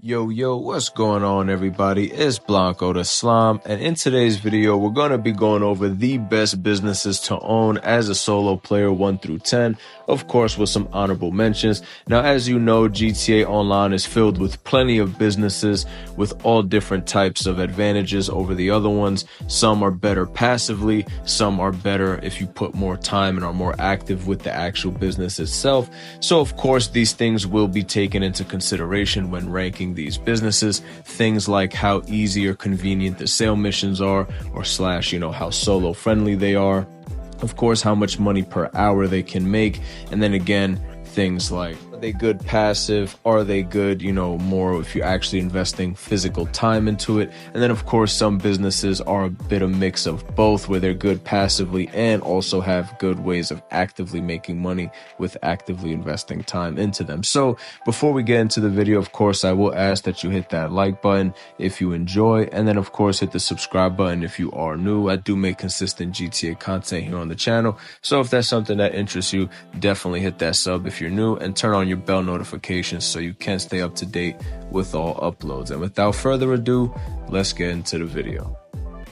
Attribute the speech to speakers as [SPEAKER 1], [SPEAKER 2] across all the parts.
[SPEAKER 1] Yo, what's going on, everybody? It's Blanco the Slime, and in today's video, we're going to be going over the best businesses to own as a solo player 1 through 10, of course, with some honorable mentions. Now, as you know, GTA Online is filled with plenty of businesses with all different types of advantages over the other ones. Some are better passively, some are better if you put more time and are more active with the actual business itself. So, of course, these things will be taken into consideration when ranking these businesses. Things like how easy or convenient the sale missions are, or how solo friendly they are. Of course, how much money per hour they can make. And then again, things like, are they good passive? Are they good, more if you're actually investing physical time into it? And then, of course, some businesses are a bit of mix of both, where they're good passively and also have good ways of actively making money with actively investing time into them. So before we get into the video, of course, I will ask that you hit that like button if you enjoy, and then, of course, hit the subscribe button if you are new. I do make consistent GTA content here on the channel, so if that's something that interests you, definitely hit that sub if you're new, and turn on your bell notifications so you can stay up to date with all uploads. And without further ado, let's get into the video.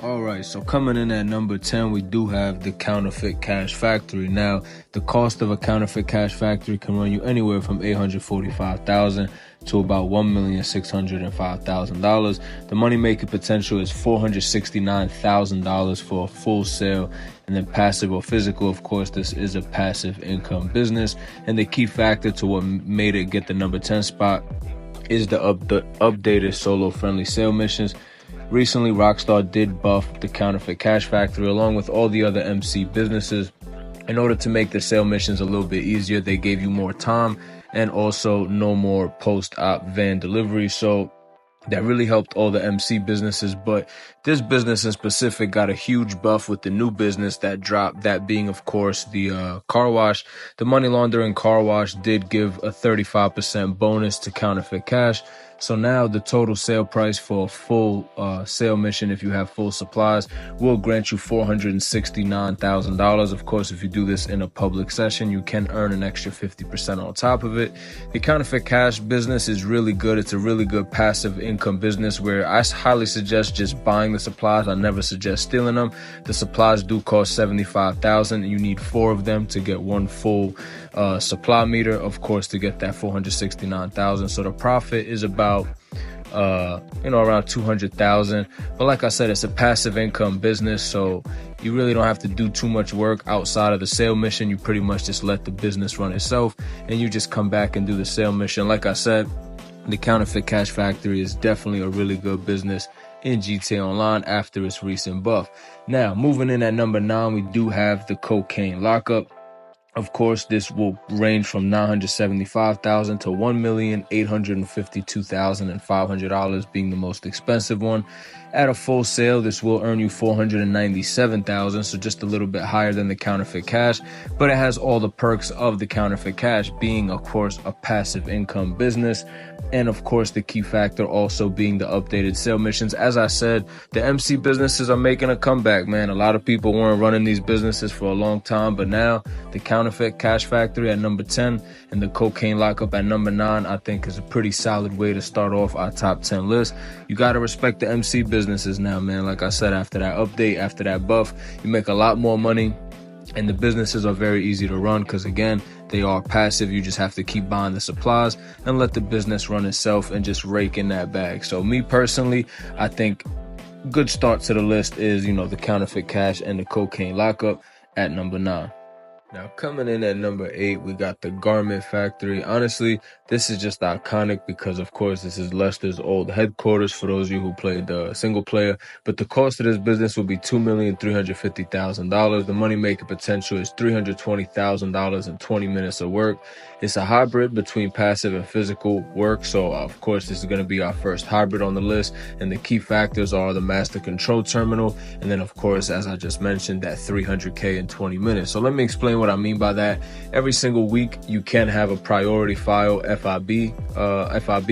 [SPEAKER 1] Alright, so coming in at number 10, we do have the Counterfeit Cash Factory. Now, the cost of a Counterfeit Cash Factory can run you anywhere from $845,000 to about $1,605,000. The money making potential is $469,000 for a full sale. And then passive or physical, of course, this is a passive income business. And the key factor to what made it get the number 10 spot is the updated solo-friendly sale missions. Recently, Rockstar did buff the Counterfeit Cash Factory along with all the other MC businesses. In order to make the sale missions a little bit easier, they gave you more time and also no more post-op van delivery. So that really helped all the MC businesses, but this business in specific got a huge buff with the new business that dropped, that being, of course, the car wash. The money laundering car wash did give a 35% bonus to Counterfeit Cash. So now the total sale price for a full sale mission, if you have full supplies, will grant you $469,000. Of course, if you do this in a public session, you can earn an extra 50% on top of it. The Counterfeit Cash business is really good. It's a really good passive income business where I highly suggest just buying the supplies. I never suggest stealing them. The supplies do cost $75,000 and you need 4 of them to get one full supply meter, of course, to get that $469,000. So the profit is about around $200,000. But like I said, it's a passive income business, so you really don't have to do too much work outside of the sale mission. You pretty much just let the business run itself and you just come back and do the sale mission. Like I said, the Counterfeit Cash Factory is definitely a really good business in GTA Online after its recent buff. Now, moving in at number 9, we do have the Cocaine Lockup. Of course, this will range from $975,000 to $1,852,500, being the most expensive one. At a full sale, this will earn you $497,000, so just a little bit higher than the Counterfeit Cash, but it has all the perks of the Counterfeit Cash, being, of course, a passive income business, and of course, the key factor also being the updated sale missions. As I said, the MC businesses are making a comeback, man. A lot of people weren't running these businesses for a long time, but now the Counterfeit Cash Factory at number 10 and the Cocaine Lockup at number 9, I think is a pretty solid way to start off our top 10 list. You got to respect the MC businesses now, man. Like I said, after that update, after that buff, you make a lot more money. And the businesses are very easy to run because, again, they are passive. You just have to keep buying the supplies and let the business run itself and just rake in that bag. So me personally, I think good start to the list is, the Counterfeit Cash and the Cocaine Lockup at number 9. Now, coming in at number 8, we got the Garment Factory. Honestly, this is just iconic because, of course, this is Lester's old headquarters for those of you who played the single player. But the cost of this business will be $2,350,000. The money-making potential is $320,000 in 20 minutes of work. It's a hybrid between passive and physical work. So, of course, this is going to be our first hybrid on the list. And the key factors are the master control terminal. And then, of course, as I just mentioned, that $300K in 20 minutes. So let me explain what I mean by that. Every single week, you can have a priority file FIB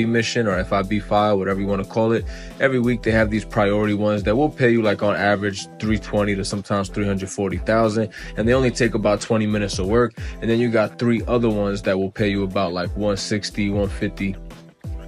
[SPEAKER 1] mission or FIB file, whatever you want to call it. Every week, they have these priority ones that will pay you like on average $320,000 to sometimes $340,000, and they only take about 20 minutes of work. And then you got 3 other ones that will pay you about like $160,000, $150,000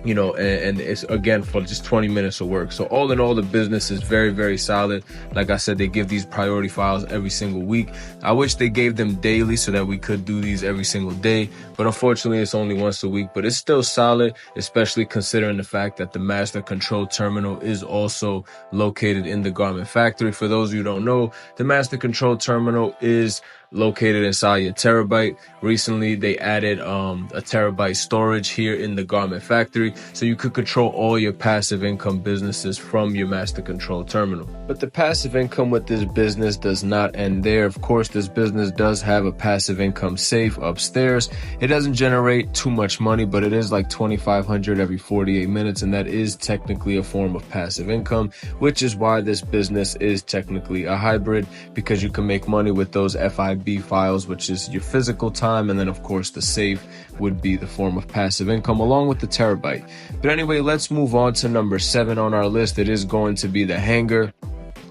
[SPEAKER 1] and it's again for just 20 minutes of work. So all in all, the business is very, very solid. Like I said, they give these priority files every single week. I wish they gave them daily so that we could do these every single day, but unfortunately it's only once a week. But it's still solid, especially considering the fact that the master control terminal is also located in the garment factory. For those of you who don't know, the master control terminal is located inside your Terabyte. Recently they added a Terabyte storage here in the garment factory, so you could control all your passive income businesses from your master control terminal. But the passive income with this business does not end there. Of course, this business does have a passive income safe upstairs. It doesn't generate too much money, but it is like $2,500 every 48 minutes, and that is technically a form of passive income, which is why this business is technically a hybrid, because you can make money with those FIB files, which is your physical time, and then of course the safe would be the form of passive income along with the Terabyte. But anyway, let's move on to number 7 on our list. It is going to be the hanger.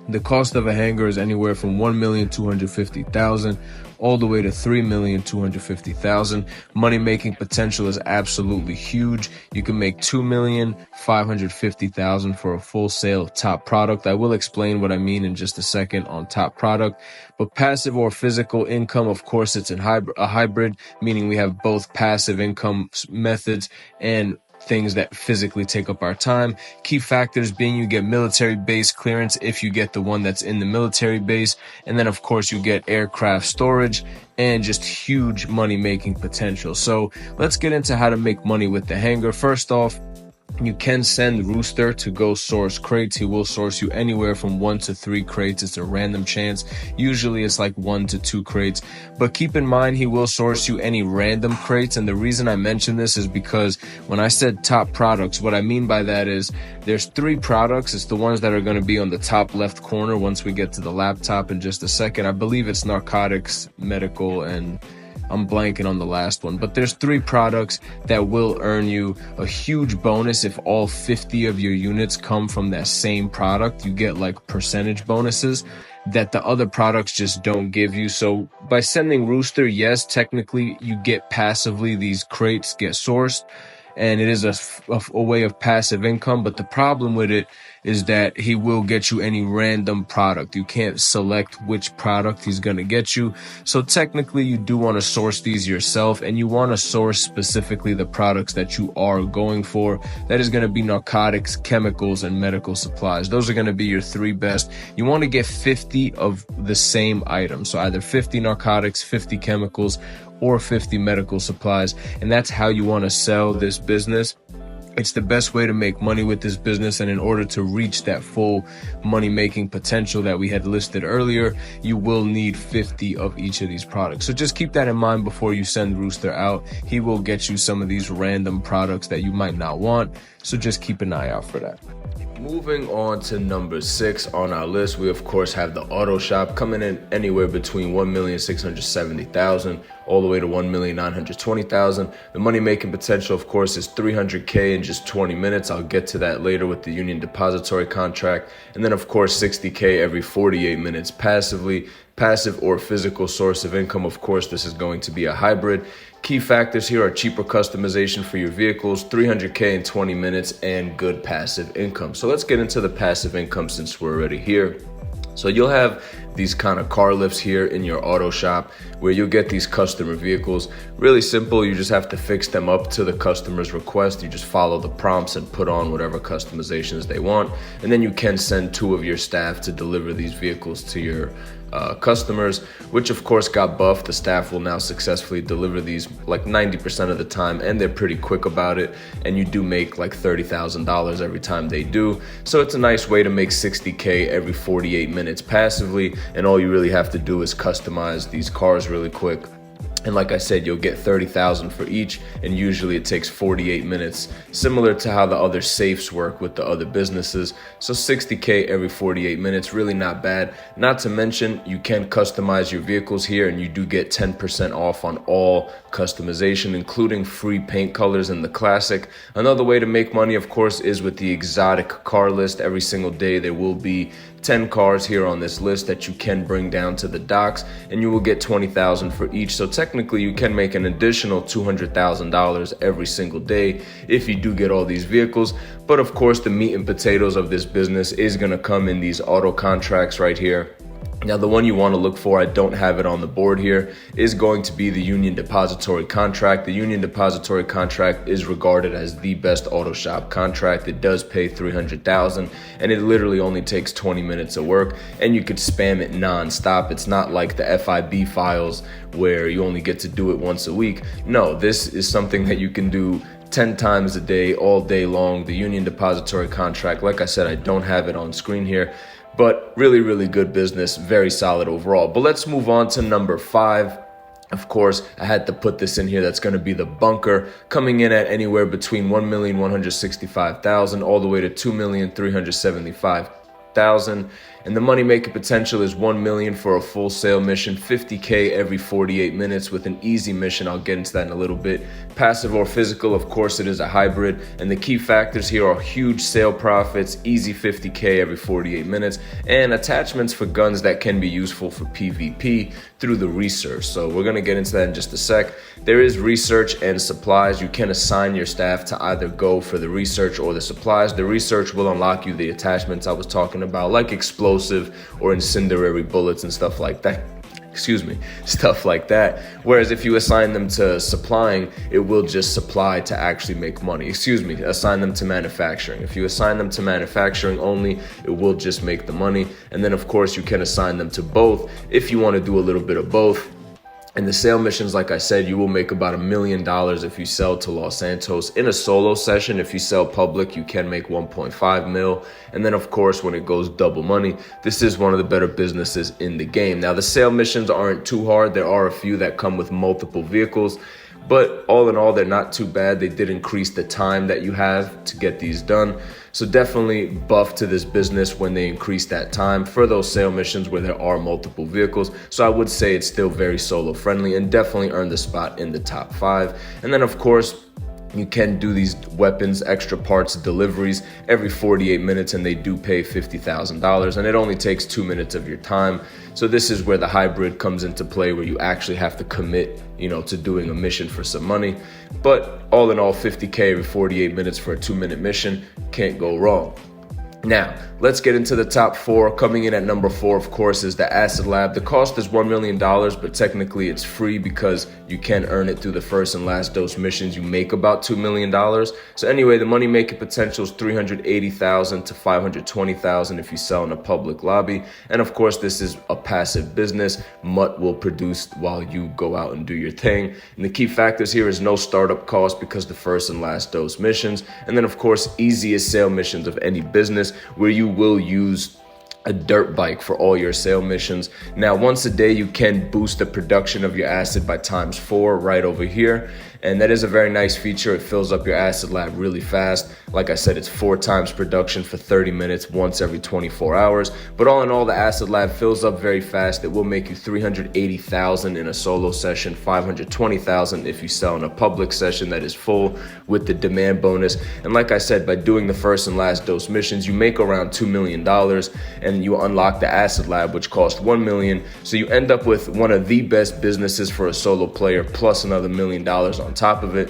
[SPEAKER 1] The cost of a hanger is anywhere from $1,250,000 all the way to $3,250,000. Money making potential is absolutely huge. You can make $2,550,000 for a full sale of top product. I will explain what I mean in just a second on top product. But passive or physical income, of course, it's a hybrid, meaning we have both passive income methods and things that physically take up our time. Key factors being you get military base clearance if you get the one that's in the military base. And then, of course, you get aircraft storage and just huge money making potential. So let's get into how to make money with the hanger. First off, you can send Rooster to go source crates. He will source you anywhere from 1 to 3 crates. It's a random chance. Usually it's like 1 to 2 crates. But keep in mind, he will source you any random crates. And the reason I mention this is because when I said top products, what I mean by that is there's 3 products. It's the ones that are going to be on the top left corner once we get to the laptop in just a second. I believe it's narcotics, medical, and I'm blanking on the last one, but there's 3 products that will earn you a huge bonus if all 50 of your units come from that same product. You get like percentage bonuses that the other products just don't give you. So by sending Rooster, yes, technically you get passively these crates get sourced, and it is a way of passive income. But the problem with it is that he will get you any random product. You can't select which product he's going to get you. So technically you do want to source these yourself, and you want to source specifically the products that you are going for. That is going to be narcotics, chemicals, and medical supplies. Those are going to be your 3 best. You want to get 50 of the same item. So either 50 narcotics, 50 chemicals, or 50 medical supplies. And that's how you want to sell this business. It's the best way to make money with this business, and in order to reach that full money-making potential that we had listed earlier, you will need 50 of each of these products. So just keep that in mind before you send Rooster out. He will get you some of these random products that you might not want, so just keep an eye out for that. Moving on to number 6 on our list, we of course have the auto shop, coming in anywhere between $1,670,000 all the way to $1,920,000. The money making potential, of course, is $300K in just 20 minutes. I'll get to that later with the Union Depository contract. And then of course $60K every 48 minutes passively. Passive or physical source of income, of course, this is going to be a hybrid. Key factors here are cheaper customization for your vehicles, $300K in 20 minutes, and good passive income. So let's get into the passive income since we're already here. So you'll have these kind of car lifts here in your auto shop where you'll get these customer vehicles. Really simple. You just have to fix them up to the customer's request. You just follow the prompts and put on whatever customizations they want. And then you can send 2 of your staff to deliver these vehicles to your customers, which of course got buffed. The staff will now successfully deliver these like 90% of the time, and they're pretty quick about it, and you do make like $30,000 every time they do. So it's a nice way to make $60K every 48 minutes passively, and all you really have to do is customize these cars really quick. And like I said, you'll get $30,000 for each, and usually it takes 48 minutes, similar to how the other safes work with the other businesses. So $60K every 48 minutes, really not bad. Not to mention, you can customize your vehicles here, and you do get 10% off on all customization, including free paint colors in the Classic. Another way to make money, of course, is with the exotic car list. Every single day there will be 10 cars here on this list that you can bring down to the docks, and you will get $20,000 for each. So technically you can make an additional $200,000 every single day if you do get all these vehicles. But of course, the meat and potatoes of this business is going to come in these auto contracts right here. Now, the one you want to look for, I don't have it on the board here, is going to be the Union Depository Contract. The Union Depository Contract is regarded as the best auto shop contract. It does pay $300,000, and it literally only takes 20 minutes of work, and you could spam it non-stop. It's not like the FIB files where you only get to do it once a week. No, this is something that you can do 10 times a day, all day long. The Union Depository Contract, like I said, I don't have it on screen here, but really, really good business, very solid overall. But let's move on to number 5. Of course, I had to put this in here. That's going to be the bunker, coming in at anywhere between $1,165,000 all the way to $2,375,000. And the money making potential is $1 million for a full sale mission, $50K every 48 minutes with an easy mission. I'll get into that in a little bit. Passive or physical, of course, it is a hybrid. And the key factors here are huge sale profits, easy $50K every 48 minutes, and attachments for guns that can be useful for PvP through the research. So we're going to get into that in just a sec. There is research and supplies. You can assign your staff to either go for the research or the supplies. The research will unlock you the attachments I was talking about, like explosive or incendiary bullets and stuff like that. Stuff like that. Whereas if you assign them to supplying, it will just supply to actually make money. Assign them to manufacturing. If you assign them to manufacturing only, it will just make the money. And then of course you can assign them to both if you want to do a little bit of both. And the sale missions, like I said, you will make about $1 million if you sell to Los Santos in a solo session. If you sell public, you can make 1.5 mil. And then, of course, when it goes double money, this is one of the better businesses in the game. Now, the sale missions aren't too hard. There are a few that come with multiple vehicles, but all in all, they're not too bad. They did increase the time that you have to get these done. So definitely buff to this business when they increase that time for those sale missions where there are multiple vehicles. So I would say it's still very solo friendly and definitely earned the spot in the top 5. And then of course, you can do these weapons, extra parts, deliveries every 48 minutes, and they do pay $50,000, and it only takes 2 minutes of your time. So this is where the hybrid comes into play, where you actually have to commit, to doing a mission for some money. But all in all, $50K every 48 minutes for a 2-minute mission, can't go wrong. Now, let's get into the top 4. Coming in at number 4, of course, is the Acid Lab. The cost is $1 million, but technically it's free because you can earn it through the first and last dose missions. You make about $2 million. So anyway, the money making potential is $380,000 to $520,000 if you sell in a public lobby. And of course, this is a passive business. MUT will produce while you go out and do your thing. And the key factors here is no startup cost because the first and last dose missions. And then of course, easiest sale missions of any business, where you will use a dirt bike for all your sale missions. Now, once a day, you can boost the production of your acid by ×4 right over here. And that is a very nice feature. It fills up your Acid Lab really fast. Like I said, it's 4 times production for 30 minutes, once every 24 hours. But all in all, the Acid Lab fills up very fast. It will make you $380,000 in a solo session, $520,000 if you sell in a public session that is full with the demand bonus. And like I said, by doing the first and last dose missions, you make around $2 million, and you unlock the Acid Lab, which costs $1 million. So you end up with one of the best businesses for a solo player, plus another $1 million on top of it.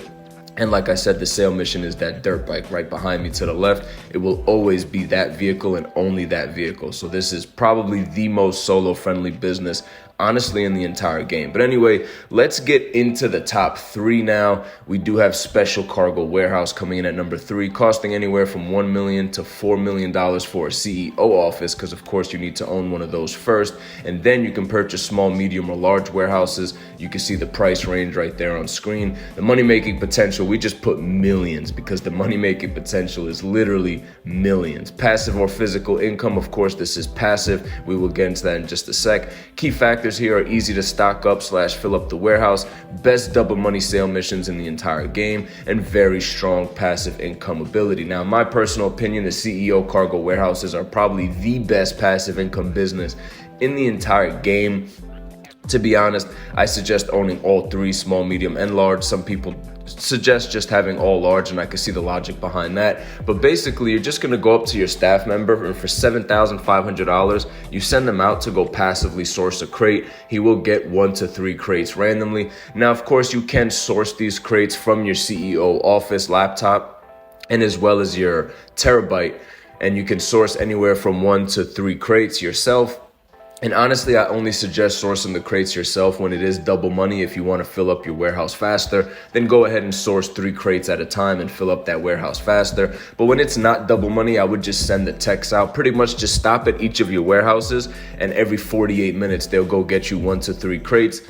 [SPEAKER 1] And like I said, the sale mission is that dirt bike right behind me to the left. It will always be that vehicle and only that vehicle. So this is probably the most solo friendly business, honestly, in the entire game. But anyway, let's get into the top 3 now. We do have Special Cargo Warehouse coming in at number 3, costing anywhere from $1 million to $4 million for a CEO office, because of course you need to own one of those first, and then you can purchase small, medium, or large warehouses. You can see the price range right there on screen. The money-making potential, we just put millions because the money-making potential is literally millions. Passive or physical income, of course, this is passive. We will get into that in just a sec. Key factors here are easy to stock up / fill up the warehouse, best double money sale missions in the entire game, and very strong passive income ability. Now, in my personal opinion, the CEO cargo warehouses are probably the best passive income business in the entire game. To be honest, I suggest owning all 3, small, medium, and large. Some people suggest just having all large, and I can see the logic behind that. But basically, you're just going to go up to your staff member, and for $7,500, you send them out to go passively source a crate. He will get 1 to 3 crates randomly. Now, of course, you can source these crates from your CEO office laptop and as well as your terabyte, and you can source anywhere from 1 to 3 crates yourself. And honestly, I only suggest sourcing the crates yourself when it is double money. If you want to fill up your warehouse faster, then go ahead and source 3 crates at a time and fill up that warehouse faster. But when it's not double money, I would just send the techs out. Pretty much just stop at each of your warehouses, and every 48 minutes, they'll go get you 1 to 3 crates.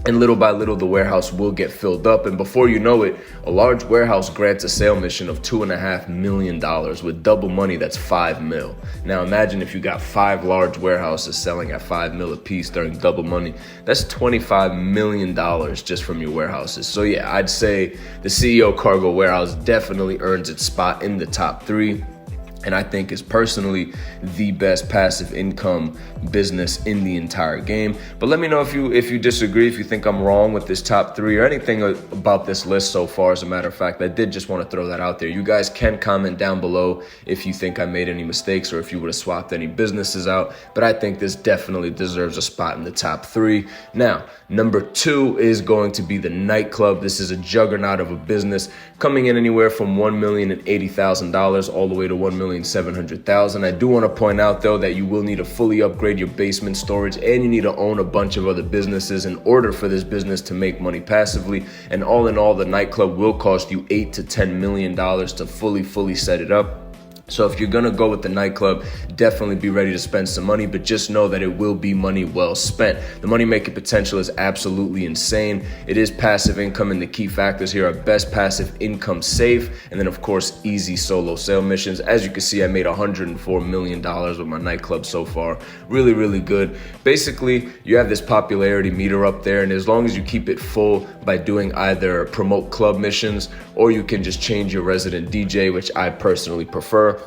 [SPEAKER 1] And little by little, the warehouse will get filled up. And before you know it, a large warehouse grants a sale mission of $2.5 million. With double money, that's $5 million. Now imagine if you got 5 large warehouses selling at $5 million a piece during double money. That's $25 million just from your warehouses. So yeah, I'd say the CEO Cargo Warehouse definitely earns its spot in the top 3. And I think is personally the best passive income business in the entire game. But let me know if you disagree, if you think I'm wrong with this top 3 or anything about this list so far. As a matter of fact, I did just want to throw that out there. You guys can comment down below if you think I made any mistakes or if you would have swapped any businesses out. But I think this definitely deserves a spot in the top 3. Now, number 2 is going to be the nightclub. This is a juggernaut of a business, coming in anywhere from $1,080,000 all the way to $1,700,000. I do want to point out though that you will need to fully upgrade your basement storage, and you need to own a bunch of other businesses in order for this business to make money passively. And all in all, the nightclub will cost you $8 to $10 million to fully set it up. So if you're going to go with the nightclub, definitely be ready to spend some money, but just know that it will be money well spent. The money making potential is absolutely insane. It is passive income, and the key factors here are best passive income safe, and then of course, easy solo sale missions. As you can see, I made $104 million with my nightclub so far. Really good. Basically, you have this popularity meter up there, and as long as you keep it full by doing either promote club missions, or you can just change your resident DJ, which I personally prefer,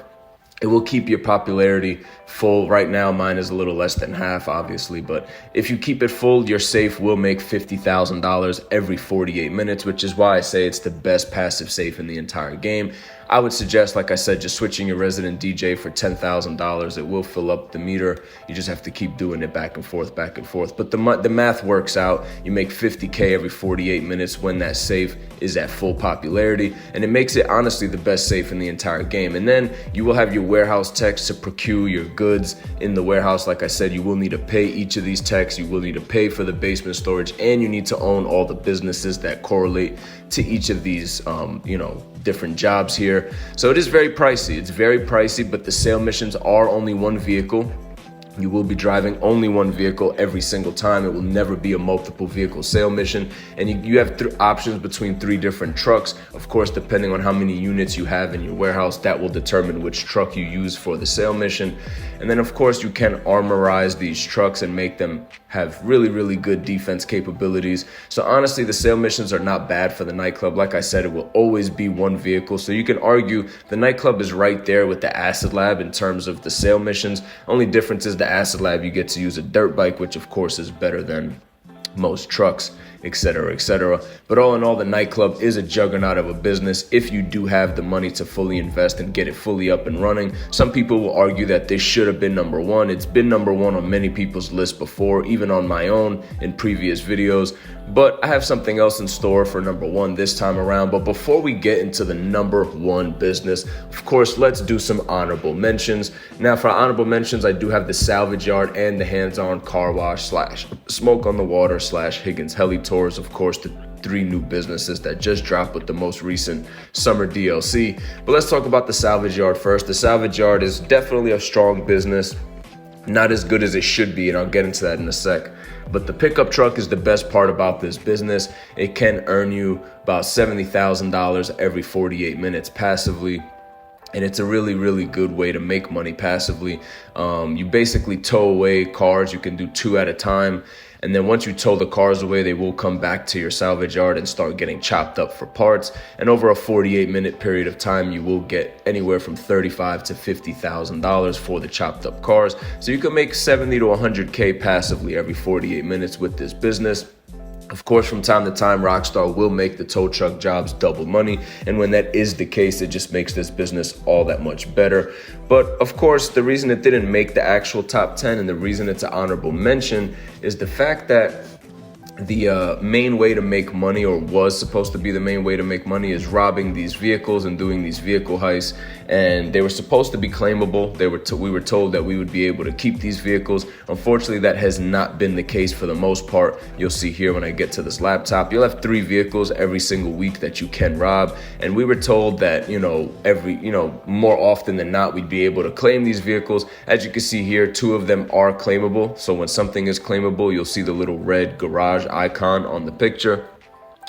[SPEAKER 1] it will keep your popularity full. Right now, mine is a little less than half, obviously, but if you keep it full, your safe will make $50,000 every 48 minutes, which is why I say it's the best passive safe in the entire game. I would suggest, like I said, just switching your resident DJ for $10,000. It will fill up the meter. You just have to keep doing it back and forth. But the math works out. You make $50K every 48 minutes when that safe is at full popularity, and it makes it honestly the best safe in the entire game. And then you will have your warehouse techs to procure your goods in the warehouse. Like I said, you will need to pay each of these techs. You will need to pay for the basement storage, and you need to own all the businesses that correlate to each of these, different jobs here. So it is very pricey. It's very pricey, but the sale missions are only one vehicle. You will be driving only one vehicle every single time. It will never be a multiple vehicle sale mission. And you have options between 3 different trucks. Of course, depending on how many units you have in your warehouse, that will determine which truck you use for the sale mission. And then, of course, you can armorize these trucks and make them have really good defense capabilities. So honestly, the sale missions are not bad for the nightclub. Like I said, it will always be one vehicle. So you can argue the nightclub is right there with the Acid Lab in terms of the sale missions. Only difference is the Acid Lab, you get to use a dirt bike, which of course is better than most trucks, etc. But all in all, the nightclub is a juggernaut of a business if you do have the money to fully invest and get it fully up and running. Some people will argue that this should have been number 1. It's been number 1 on many people's lists before, even on my own in previous videos. But I have something else in store for number 1 this time around. But before we get into the number 1 business, of course, let's do some honorable mentions. Now, for honorable mentions, I do have the Salvage Yard and the Hands-On Car Wash / Smoke on the Water / Higgins Heli Tours. Of course, the 3 new businesses that just dropped with the most recent summer DLC. But let's talk about the Salvage Yard first. The Salvage Yard is definitely a strong business. Not as good as it should be, and I'll get into that in a sec. But the pickup truck is the best part about this business. It can earn you about $70,000 every 48 minutes passively. And it's a really good way to make money passively. You basically tow away cars. You can do 2 at a time. And then once you tow the cars away, they will come back to your salvage yard and start getting chopped up for parts. And over a 48-minute period of time, you will get anywhere from $35,000 to $50,000 for the chopped up cars. So you can make $70 to $100K passively every 48 minutes with this business. Of course, from time to time, Rockstar will make the tow truck jobs double money. And when that is the case, it just makes this business all that much better. But of course, the reason it didn't make the actual top 10 and the reason it's an honorable mention is the fact that the main way to make money, or was supposed to be the main way to make money, is robbing these vehicles and doing these vehicle heists. And they were supposed to be claimable. We were told that we would be able to keep these vehicles. Unfortunately, that has not been the case for the most part. You'll see here when I get to this laptop, you'll have 3 vehicles every single week that you can rob. And we were told that, more often than not, we'd be able to claim these vehicles. As you can see here, 2 of them are claimable. So when something is claimable, you'll see the little red garage icon on the picture.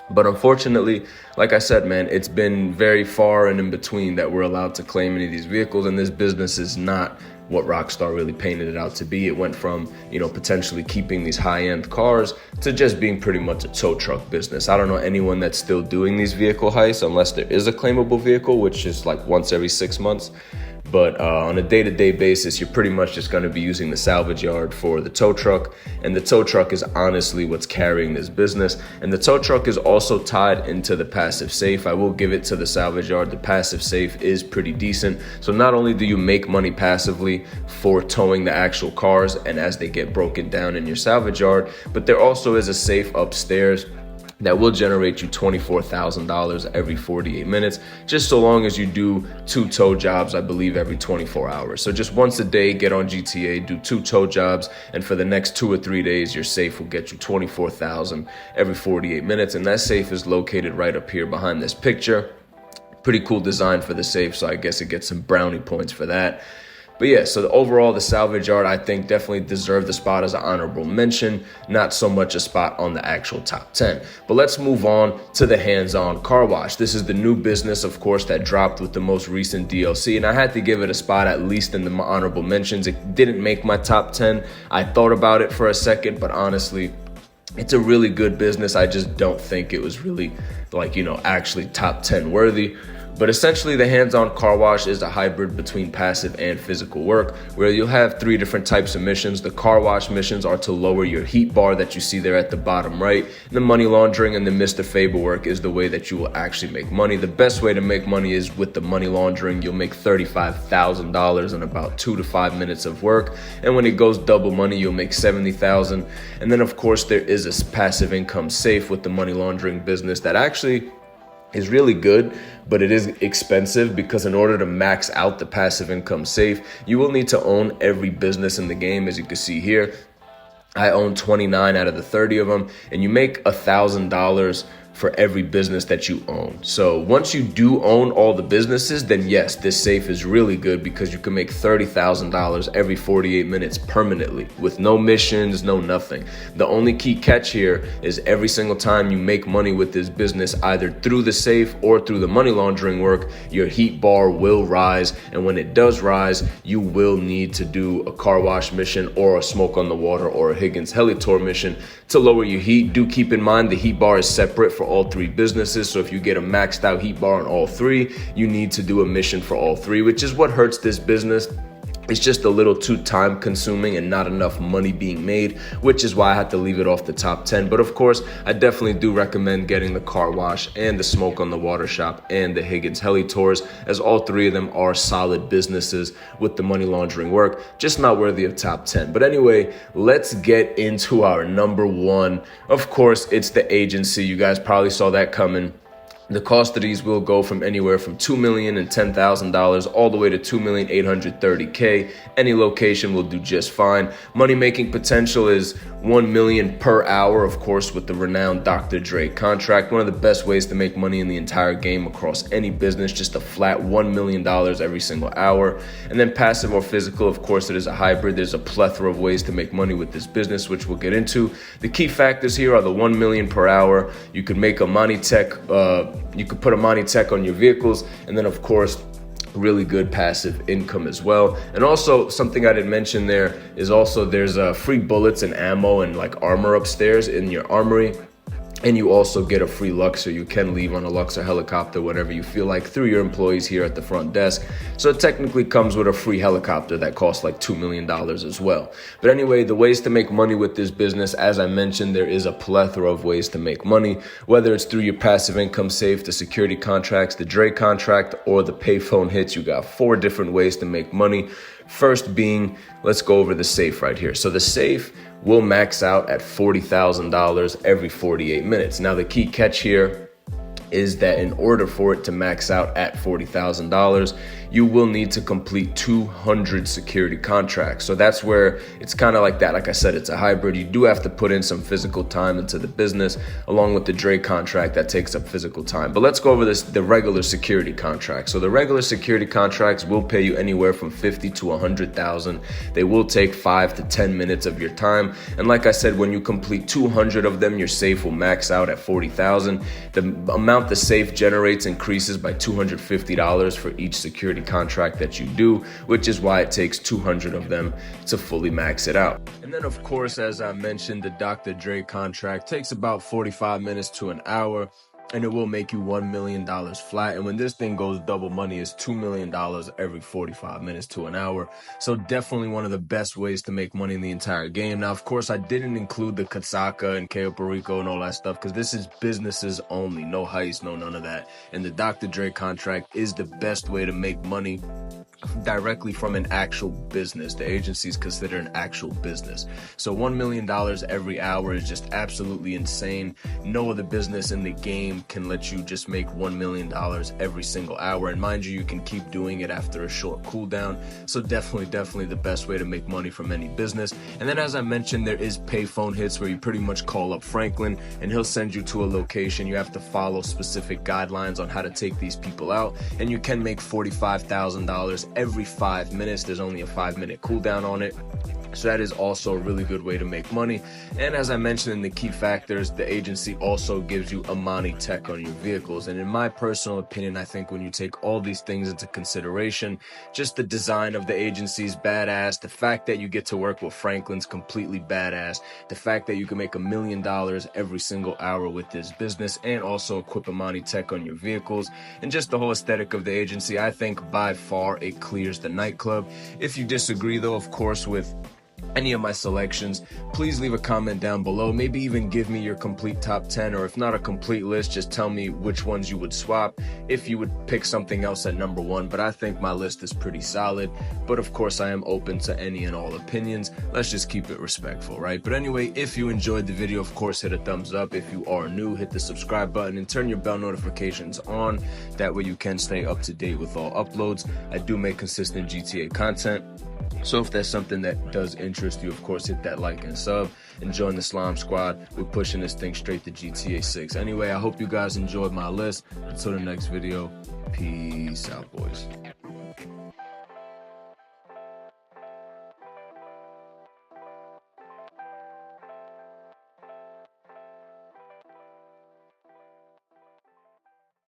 [SPEAKER 1] But unfortunately, like I said, man, it's been very far and in between that we're allowed to claim any of these vehicles, and this business is not what Rockstar really painted it out to be. It went from, potentially keeping these high-end cars to just being pretty much a tow truck business. I don't know anyone that's still doing these vehicle heists unless there is a claimable vehicle, which is like once every 6 months. But on a day-to-day basis, you're pretty much just going to be using the salvage yard for the tow truck. And the tow truck is honestly what's carrying this business. And the tow truck is also tied into the passive safe. I will give it to the salvage yard. The passive safe is pretty decent. So not only do you make money passively for towing the actual cars and as they get broken down in your salvage yard, but there also is a safe upstairs that will generate you $24,000 every 48 minutes, just so long as you do 2 tow jobs, I believe, every 24 hours. So just once a day, get on GTA, do 2 tow jobs, and for the next 2 or 3 days, your safe will get you $24,000 every 48 minutes. And that safe is located right up here behind this picture. Pretty cool design for the safe, so I guess it gets some brownie points for that. But yeah, so overall, the salvage yard, I think, definitely deserved the spot as an honorable mention, not so much a spot on the actual top 10. But let's move on to the hands-on car wash. This is the new business, of course, that dropped with the most recent DLC, and I had to give it a spot at least in the honorable mentions. It didn't make my top 10. I thought about it for a second, but honestly, it's a really good business. I just don't think it was really actually top 10 worthy. But essentially, the hands-on car wash is a hybrid between passive and physical work, where you'll have 3 different types of missions. The car wash missions are to lower your heat bar that you see there at the bottom right. The money laundering and the Mr. Fable work is the way that you will actually make money. The best way to make money is with the money laundering. You'll make $35,000 in about 2 to 5 minutes of work. And when it goes double money, you'll make $70,000. And then, of course, there is a passive income safe with the money laundering business that actually is really good, but it is expensive because in order to max out the passive income safe, you will need to own every business in the game. As you can see here, I own 29 out of the 30 of them, and you make $1,000 for every business that you own. So once you do own all the businesses, then yes, this safe is really good because you can make $30,000 every 48 minutes permanently with no missions, no nothing. The only key catch here is every single time you make money with this business, either through the safe or through the money laundering work, your heat bar will rise. And when it does rise, you will need to do a car wash mission or a smoke on the water or a Higgins Helitour mission to lower your heat. Do keep in mind the heat bar is separate for all 3 businesses. So if you get a maxed out heat bar on all 3, you need to do a mission for all 3, which is what hurts this business. It's just a little too time consuming and not enough money being made, which is why I had to leave it off the top 10. But of course, I definitely do recommend getting the car wash and the smoke on the water shop and the Higgins Helitours, as all 3 of them are solid businesses with the money laundering work, just not worthy of top 10. But anyway, let's get into our number 1. Of course, it's the agency. You guys probably saw that coming. The cost of these will go from anywhere from $2 million and $10,000 all the way to $2,830,000. Any location will do just fine. Money making potential is $1 million per hour, of course, with the renowned Dr. Dre contract. One of the best ways to make money in the entire game across any business, just a flat $1 million every single hour. And then passive or physical, of course, it is a hybrid. There's a plethora of ways to make money with this business, which we'll get into. The key factors here are the $1 million per hour. You could make a Money Tech, you could put a Money Tech on your vehicles, and then of course really good passive income as well. And also something I didn't mention there is also there's free bullets and ammo and like armor upstairs in your armory. And you also get a free Luxor. You can leave on a Luxor helicopter whenever you feel like through your employees here at the front desk. So it technically comes with a free helicopter that costs like $2 million as well. But anyway, the ways to make money with this business, as I mentioned, there is a plethora of ways to make money, whether it's through your passive income safe, the security contracts, the Dre contract, or the payphone hits. You got 4 different ways to make money. First being, let's go over the safe right here. So the safe will max out at $40,000 every 48 minutes. Now, the key catch here is that in order for it to max out at $40,000, you will need to complete 200 security contracts. So that's where it's kind of like that. Like I said, it's a hybrid. You do have to put in some physical time into the business, along with the Dre contract that takes up physical time. But let's go over the regular security contract. So the regular security contracts will pay you anywhere from $50,000 to $100,000. They will take 5 to 10 minutes of your time. And like I said, when you complete 200 of them, your safe will max out at $40,000. The amount the safe generates increases by $250 for each security contract that you do, which is why it takes 200 of them to fully max it out. And then, of course, as I mentioned, the Dr. Dre contract takes about 45 minutes to an hour, and it will make you $1 million flat. And when this thing goes double money, it's $2 million every 45 minutes to an hour. So definitely one of the best ways to make money in the entire game. Now, of course, I didn't include the Kasaka and Cayo Perico and all that stuff because this is businesses only. No heist, no none of that. And the Dr. Dre contract is the best way to make money directly from an actual business. The agency is considered an actual business. So $1 million every hour is just absolutely insane. No other business in the game can let you just make $1 million every single hour. And mind you, you can keep doing it after a short cooldown. So definitely the best way to make money from any business. And then, as I mentioned, there is payphone hits where you pretty much call up Franklin and he'll send you to a location. You have to follow specific guidelines on how to take these people out, and you can make $45,000 every 5 minutes. There's only a 5-minute cooldown on it. So that is also a really good way to make money. And as I mentioned in the key factors, the agency also gives you Amani tech on your vehicles. And in my personal opinion, I think when you take all these things into consideration, just the design of the agency is badass. The fact that you get to work with Franklin's completely badass. The fact that you can make $1 million every single hour with this business and also equip Amani tech on your vehicles. And just the whole aesthetic of the agency, I think by far it clears the nightclub. If you disagree though, of course, with any of my selections, please leave a comment down below. Maybe even give me your complete top 10, or if not a complete list, just tell me which ones you would swap if you would pick something else at number 1. But I think my list is pretty solid. But of course, I am open to any and all opinions. Let's just keep it respectful, right? But anyway, if you enjoyed the video, of course, hit a thumbs up. If you are new, hit the subscribe button and turn your bell notifications on. That way you can stay up to date with all uploads. I do make consistent GTA content. So if that's something that does interest you, of course, hit that like and sub and join the Slime Squad. We're pushing this thing straight to GTA 6. Anyway, I hope you guys enjoyed my list. Until the next video, peace out, boys.